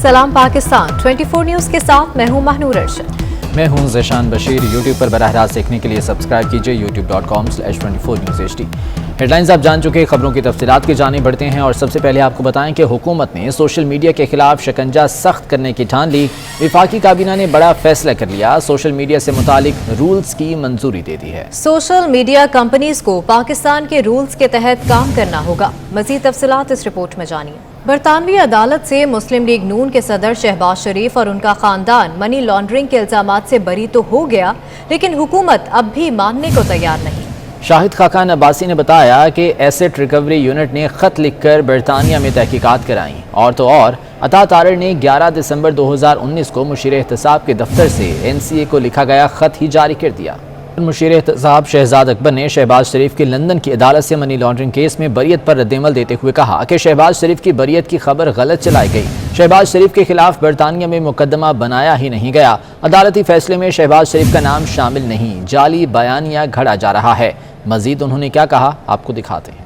सलाम पाकिस्तान 24 न्यूज़ के साथ मैं हूं महनूर अरशद। मैं हूं ज़ेशान बशीर। यूट्यूब पर बराह रास्त देखने के लिए सब्सक्राइब कीजिए youtube.com/24 News HD। हेडलाइंस आप जान चुके, खबरों की तफसीलात की जाने बढ़ते हैं और सबसे पहले आपको बताएं कि हुकूमत ने सोशल मीडिया के खिलाफ शिकंजा सख्त करने की ठान ली। वफाकी काबीना ने बड़ा फैसला कर लिया, सोशल मीडिया से मुतालिक रूल्स की मंजूरी दे दी है। सोशल मीडिया कंपनीज को पाकिस्तान के रूल्स के तहत काम करना होगा। मज़ीद तफसीलात इस रिपोर्ट में जानिए। बरतानवी अदालत से मुस्लिम लीग नून के सदर शहबाज शरीफ और उनका खानदान मनी लॉन्ड्रिंग के इल्जामात से बरी तो हो गया, लेकिन हुकूमत अब भी मानने को तैयार नहीं। शाहिद खाकान अब्बासी ने बताया कि एसेट रिकवरी यूनिट ने खत लिखकर बरतानिया में तहकीकात कराई और तो और अता तारड़ ने 11 दिसंबर 2019 को मुशीर एहतसाब के दफ्तर से NCA को लिखा गया खत ही जारी कर दिया। मुशीर एहतसाब शहजाद अकबर ने शहबाज शरीफ की लंदन की अदालत से मनी लॉन्ड्रिंग केस में बरियत पर रद्देमल देते हुए कहा कि शहबाज शरीफ की बरियत की खबर गलत चलाई गई। शहबाज शरीफ के खिलाफ बरतानिया में मुकदमा बनाया ही नहीं गया। अदालती फैसले में शहबाज शरीफ का नाम शामिल नहीं, जाली बयानिया घड़ा जा रहा है। मजीद उन्होंने क्या कहा, आपको दिखाते हैं।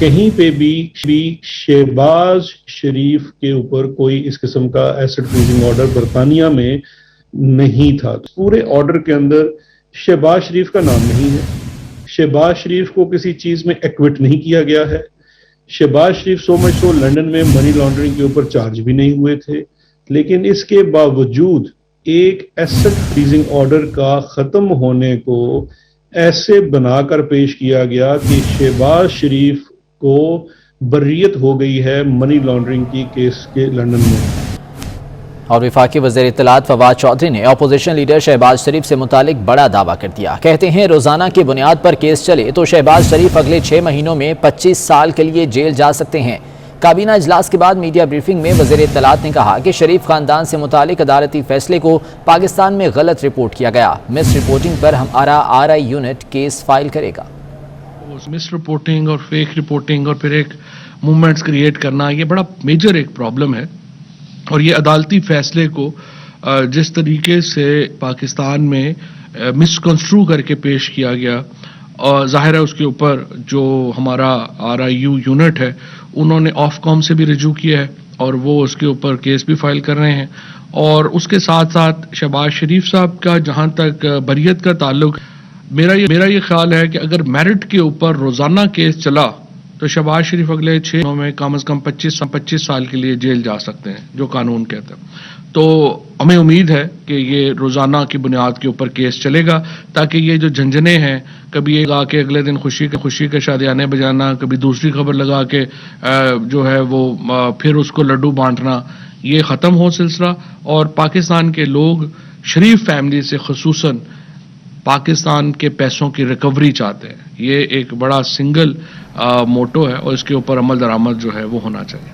कहीं पे भी शहबाज शरीफ के ऊपर कोई इस किस्म का एसेट फ्रीजिंग ऑर्डर बरतानिया में नहीं था। पूरे ऑर्डर के अंदर शहबाज शरीफ का नाम नहीं है। शहबाज शरीफ को किसी चीज में एक्विट नहीं किया गया है। शहबाज शरीफ सो मच तो लंदन में मनी लॉन्ड्रिंग के ऊपर चार्ज भी नहीं हुए थे, लेकिन इसके बावजूद एक एसेट फ्रीजिंग ऑर्डर का खत्म होने को ऐसे बनाकर पेश किया गया कि शहबाज शरीफ को बर्रियत हो गई है मनी लॉन्ड्रिंग की केस के लंदन में। और वफाकी वज़ीर इत्तलात फवाद चौधरी ने अपोजिशन लीडर शहबाज शरीफ से मुतालिक बड़ा दावा कर दिया। कहते हैं रोजाना की बुनियाद पर केस चले तो शहबाज शरीफ अगले 6 महीनों में 25 साल के लिए जेल जा सकते हैं। काबीना इजलास के बाद मीडिया ब्रीफिंग में वज़ीर इत्तलात ने कहा कि शरीफ खानदान से मुतालिक अदालती फैसले को पाकिस्तान में गलत रिपोर्ट किया गया। मिस रिपोर्टिंग पर हमारा RI यूनिट केस फाइल करेगा। मिस रिपोर्टिंग और फेक रिपोर्टिंग और फिर एक मूवमेंट्स क्रिएट करना, ये बड़ा मेजर एक प्रॉब्लम है और ये अदालती फैसले को जिस तरीके से पाकिस्तान में मिसकंस्ट्रू करके पेश किया गया, और जाहिर है उसके ऊपर जो हमारा RIU यूनिट है उन्होंने ऑफकॉम से भी रिजू किया है और वो उसके ऊपर केस भी फाइल कर रहे हैं। और उसके साथ साथ शहबाज शरीफ साहब का जहां तक बरियत का ताल्लुक, मेरा ये ख्याल है कि अगर मेरिट के ऊपर रोजाना केस चला तो शहबाज शरीफ अगले 6 महीनों में कम से कम 25 साल के लिए जेल जा सकते हैं, जो कानून कहता है। तो हमें उम्मीद है कि ये रोजाना की बुनियाद के ऊपर केस चलेगा, ताकि ये जो झंझने हैं, कभी एक आके अगले दिन खुशी के शादियाने बजाना, कभी दूसरी खबर लगा के जो है वो फिर उसको लड्डू बांटना, ये ख़त्म हो सिलसिला। और पाकिस्तान के लोग शरीफ फैमिली से खुसूसन पाकिस्तान के पैसों की रिकवरी चाहते हैं। ये एक बड़ा सिंगल मोटो है और इसके ऊपर अमल दरामद जो है वो होना चाहिए।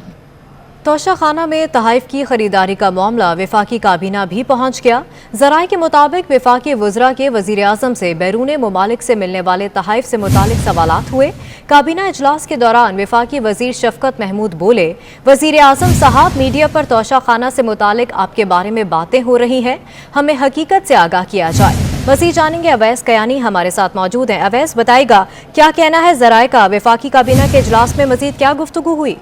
तोशा खाना में तहाइफ की खरीदारी का मामला वफाकी काबीना भी पहुंच गया। ज़राए के मुताबिक वफाकी वज़रा के वज़ीर आज़म से बैरून ममालिक से मिलने वाले तहाइफ से मुतालिक सवालात हुए। काबीना इजलास के दौरान वफाकी वज़ीर शफकत महमूद बोले, वज़ीर आज़म साहब, मीडिया पर तोशा खाना से मुतालिक आपके बारे में बातें हो रही हैं, हमें हकीकत से आगाह किया जाए। मज़ीद जानेंगे, अवैस कयानी हमारे साथ मौजूद हैं। अवैस, बताएगा क्या कहना है ज़राए का, वफाकी काबीना के इजलास में मज़ीद क्या गुफ्तगू हुई?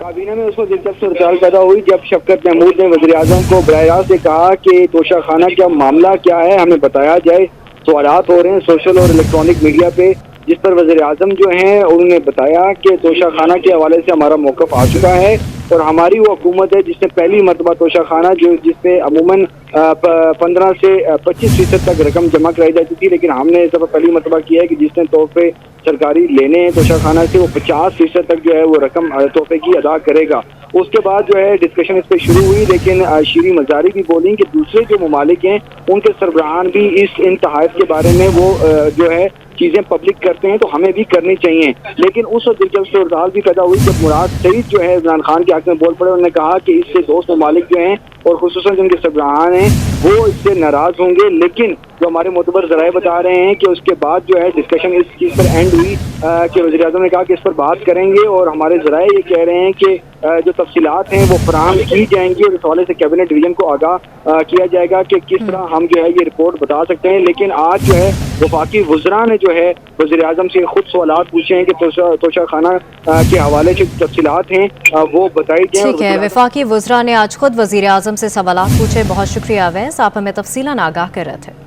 काबीना में उसको दिलचस्प सूरत पैदा हुई जब शफकत महमूद ने वज़ीर आज़म को बराह रास्त कहा कि तोशा खाना का मामला क्या है, हमें बताया जाए। सवालात हो रहे हैं सोशल और इलेक्ट्रॉनिक मीडिया पे, जिस पर वज़ीर आज़म जो हैं उन्होंने बताया कि तोशा खाना के हवाले से हमारा मौक़िफ़ आ चुका है और हमारी वो हुकूमत है जिसने पहली मरतबा तोशा खाना जिसपे अमूमन 15 से 25% तक रकम जमा कराई जाती थी, लेकिन हमने इस दफ़ा पहली मरतबा किया है कि जिसने तोहफे सरकारी लेने हैं तोशा खाना से, वो 50% तक जो है वो रकम तोहफे की अदा करेगा। उसके बाद जो है डिस्कशन इस पर शुरू हुई, लेकिन शीरी मजारी भी बोली कि दूसरे जो ममालिक हैं उनके सरबराहान भी इन तहाइफ के बारे में वो जो है चीज़ें पब्लिक करते हैं, तो हमें भी करनी चाहिए। लेकिन उस वक्त दिलचस्प सूरत भी पैदा हुई जब मुराद सईद जो है इमरान खान के हक में बोल पड़े। उन्होंने कहा कि इससे दोस्त ममालिक जो हैं और खुसूसन जिनके सरबराहान हैं वो इससे नाराज़ होंगे, लेकिन जो हमारे मोतबर ज़राए बता रहे हैं कि उसके बाद जो है डिस्कशन इस चीज़ पर एंड हुई कि वज़ीर आज़म ने कहा कि इस पर बात करेंगे और हमारे ज़राए ये कह रहे हैं कि जो तफसीलात हैं वो फराहम की जाएंगी और इस हवाले से कैबिनेट डिवीजन को आगाह किया जाएगा कि किस तरह हम जो है ये रिपोर्ट बता सकते हैं। लेकिन आज जो है वफाकी वज़रा ने जो है वज़ीर आज़म से खुद सवालात पूछे हैं कि तोशा खाना के हवाले से तफसीलात हैं वो बताई जाए। ठीक है, वफाकी वज़रा ने आज खुद वज़ीर आज़म से सवालात पूछे। बहुत शुक्रिया अवैस, आप हमें तफसीलन आगाह कर रहे थे।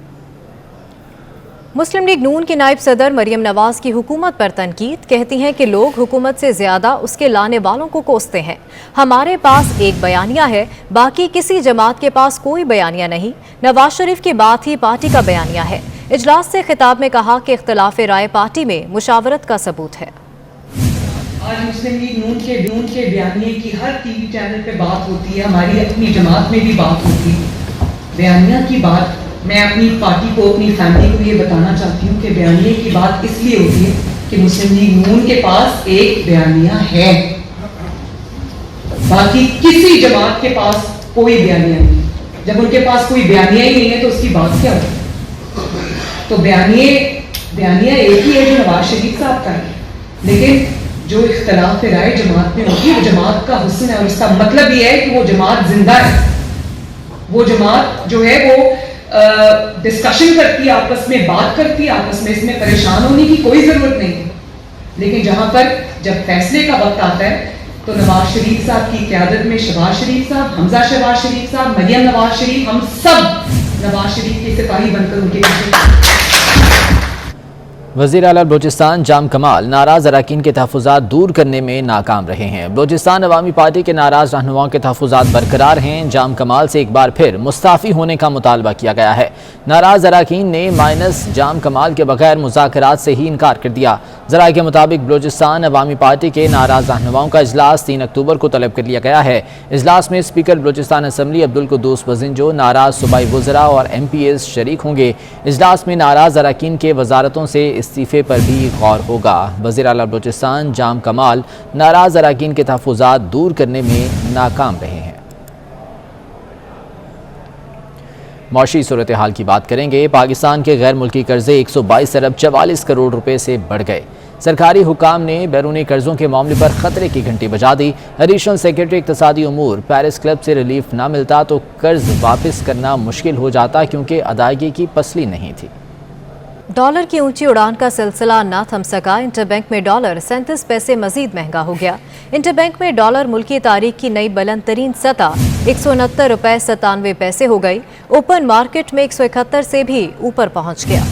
मुस्लिम लीग नून की नायब सदर मरियम नवाज की हुकूमत पर तनकीद, कहती हैं कि लोग हुकूमत से ज्यादा उसके लाने वालों को कोसते हैं। हमारे पास एक बयानिया है, बाकी किसी जमात के पास कोई बयानिया नहीं। नवाज शरीफ की बात ही पार्टी का बयानिया है। इजलास से खिताब में कहा कि इख्तलाफ राय पार्टी में मुशावरत का सबूत है। आज मुस्लिम लीग नून के बयानिए की हर टीवी चैनल पे बात होती है, हमारी अपनी जमात में भी बात होती है। बयानिया की बात मैं अपनी पार्टी को, अपनी फैमिली को ये बताना चाहती हूँ कि बयानिए की बात इसलिए होती है कि मुस्लिम लीग नून के पास एक बयानिया है, बाकी किसी जमात के पास कोई बयानिया नहीं। जब उनके पास कोई बयानिया ही नहीं है तो उसकी बात क्या होगी? तो बयानिया एक ही है जो नवाज शरीफ साहब का है, लेकिन जो इख्तलाफ राय जमात में होती है वो जमात का हुस्न है। और इसका मतलब ये है कि वो जमात जिंदा है, वो जमात जो है वो डिस्कशन करती है, आपस में बात करती है, आपस में इसमें परेशान होने की कोई जरूरत नहीं है। लेकिन जहां पर जब फैसले का वक्त आता है तो नवाज शरीफ साहब की क़यादत में शहबाज शरीफ साहब, हमजा शहबाज शरीफ साहब, मरियम नवाज शरीफ, हम सब नवाज शरीफ के सिपाही बनकर उनके पीछे। वज़ीर आला बलूचिस्तान जाम कमाल नाराज़ अरकान के तहफ़्फ़ुज़ात दूर करने में नाकाम रहे हैं। बलूचिस्तान अवामी पार्टी के नाराज़ रहनुमाओं के तहफ़्फ़ुज़ात बरकरार हैं। जाम कमाल से एक बार फिर मुस्ताफ़ी होने का मुतालबा किया गया है। नाराज़ अरकान ने माइनस जाम कमाल के बगैर मुज़ाकरात से ही इनकार कर दिया। ज़राए के मुताबिक बलूचिस्तान अवामी पार्टी के नाराज़ रहनुमाओं का इजलास 3 अक्टूबर को तलब कर लिया गया है। इजलास में स्पीकर बलूचिस्तान असम्बली अब्दुल कुद्दूस बज़िंजो, नाराज़ सूबाई वज़रा और MPs शरीक होंगे। इजलास में नाराज़ अरकान के वजारतों से इस्तीफ़े पर भी गौर होगा। वज़ीर आला बलूचिस्तान जाम कमाल नाराज़ अरकान के तहफ़्फ़ुज़ात दूर करने में नाकाम रहे हैं। मौशी सूरत हाल की बात करेंगे। पाकिस्तान के गैर मुल्की कर्जे 122 अरब 44 करोड़ रुपए से बढ़ गए। सरकारी हुकाम ने बैरूनी कर्जों के मामले पर खतरे की घंटी बजा दी। एडिशनल सेक्रेटरी इक़्तिसादी उमूर पेरिस क्लब से रिलीफ ना मिलता तो कर्ज वापस करना मुश्किल हो जाता, क्योंकि अदायगी की पसली नहीं थी। डॉलर की ऊंची उड़ान का सिलसिला न थम सका। इंटरबैंक में डॉलर 37 पैसे मजीद महंगा हो गया। इंटरबैंक में डॉलर मुल्की तारीख की नई बुलंद तरीन सतह 169 रुपए 97 पैसे हो गई। ओपन मार्केट में 171 से भी ऊपर पहुंच गया।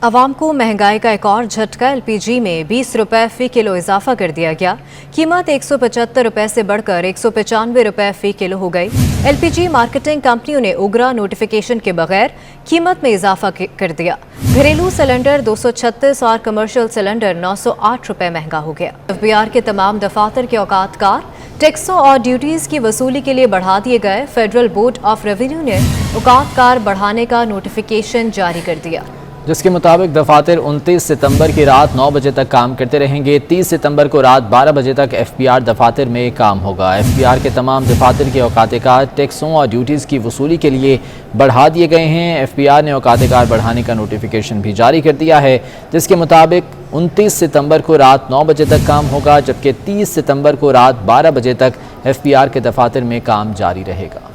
अवाम को महंगाई का एक और झटका। LPG में 20 रुपए फी किलो इजाफा कर दिया गया। कीमत 175 रुपए से बढ़कर 195 रुपए फी किलो हो गई। LPG मार्केटिंग कंपनियों ने उग्रा नोटिफिकेशन के बगैर कीमत में इजाफा कर दिया। घरेलू सिलेंडर 236 और कमर्शियल सिलेंडर 908 रुपए महंगा हो गया। FBR के तमाम दफातर के औकातकार टैक्सों और ड्यूटीज की वसूली के लिए बढ़ा दिए गए। फेडरल बोर्ड ऑफ रेवेन्यू ने औकातकार बढ़ाने का नोटिफिकेशन जारी कर दिया, जिसके मुताबिक दफातर 29 सितंबर की रात 9 बजे तक काम करते रहेंगे। 30 सितंबर को रात 12 बजे तक FBR दफातर में काम होगा। FBR के तमाम दफातर के औकातकार टैक्सों और ड्यूटीज़ की वसूली के लिए बढ़ा दिए गए हैं। FBR ने औकातकार बढ़ाने का नोटिफिकेशन भी जारी कर दिया है, जिसके मुताबिक 29 सितंबर को रात 9 बजे तक काम होगा, जबकि 30 सितंबर को रात 12 बजे तक FBR के दफातर में काम जारी रहेगा।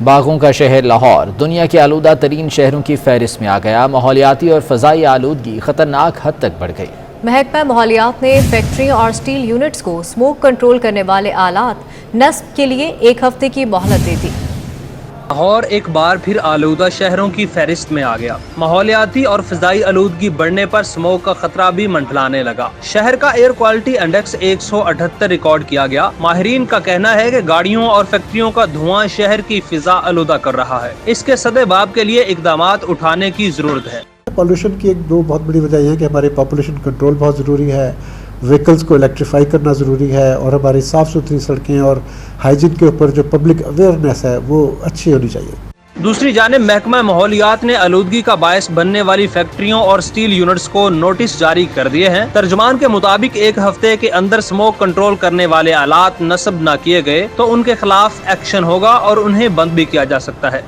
बागों का शहर लाहौर दुनिया के आलूदा तरीन शहरों की फहरिस्त में आ गया। माहौलियाती और फ़ज़ाई आलूदगी ख़तरनाक हद तक बढ़ गई। महकमा माहौलियात ने फैक्ट्री और स्टील यूनिट्स को स्मोक कंट्रोल करने वाले आलात नस्ब के लिए 1 हफ्ते की मोहलत दे दी। लाहौर एक बार फिर आलूदा शहरों की फहरिस्त में आ गया। माहौलियाती और फिजाई आलूदगी बढ़ने पर स्मोक का खतरा भी मंडलाने लगा। शहर का एयर क्वालिटी इंडेक्स 178 रिकॉर्ड किया गया। माहिरीन का कहना है कि गाड़ियों और फैक्ट्रियों का धुआं शहर की फिजा आलूदा कर रहा है। इसके सदेबाब के लिए इकदामात उठाने की जरूरत है। पॉल्यूशन की दो बहुत बड़ी वजह यह है कि हमारे पॉपुलेशन कंट्रोल बहुत ज़रूरी है, व्हीकल्स को इलेक्ट्रीफाई करना ज़रूरी है, और हमारी साफ़ सुथरी सड़कें और हाइजीन के ऊपर जो पब्लिक अवेयरनेस है वो अच्छी होनी चाहिए। दूसरी जानिब महकमा माहौलियात ने आलूदगी का बायस बनने वाली फैक्ट्रियों और स्टील यूनिट्स को नोटिस जारी कर दिए हैं। तर्जुमान के मुताबिक 1 हफ्ते के अंदर स्मोक कंट्रोल करने वाले आलात नस्ब न किए गए तो उनके खिलाफ एक्शन होगा और उन्हें बंद भी किया जा सकता है।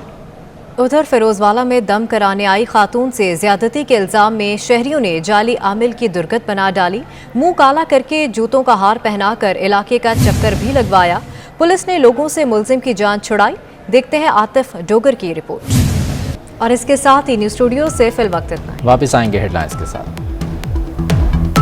उधर फिरोजवाला में दम कराने आई खातून से ज्यादती के इल्जाम में शहरियों ने जाली आमिल की दुर्गत बना डाली। मुंह काला करके जूतों का हार पहनाकर इलाके का चक्कर भी लगवाया। पुलिस ने लोगों से मुलजिम की जान छुड़ाई। देखते हैं आतिफ डोगर की रिपोर्ट। और इसके साथ ही न्यूज़ स्टूडियो से फिल वक्त इतना। वापस आएंगे हेडलाइंस के साथ।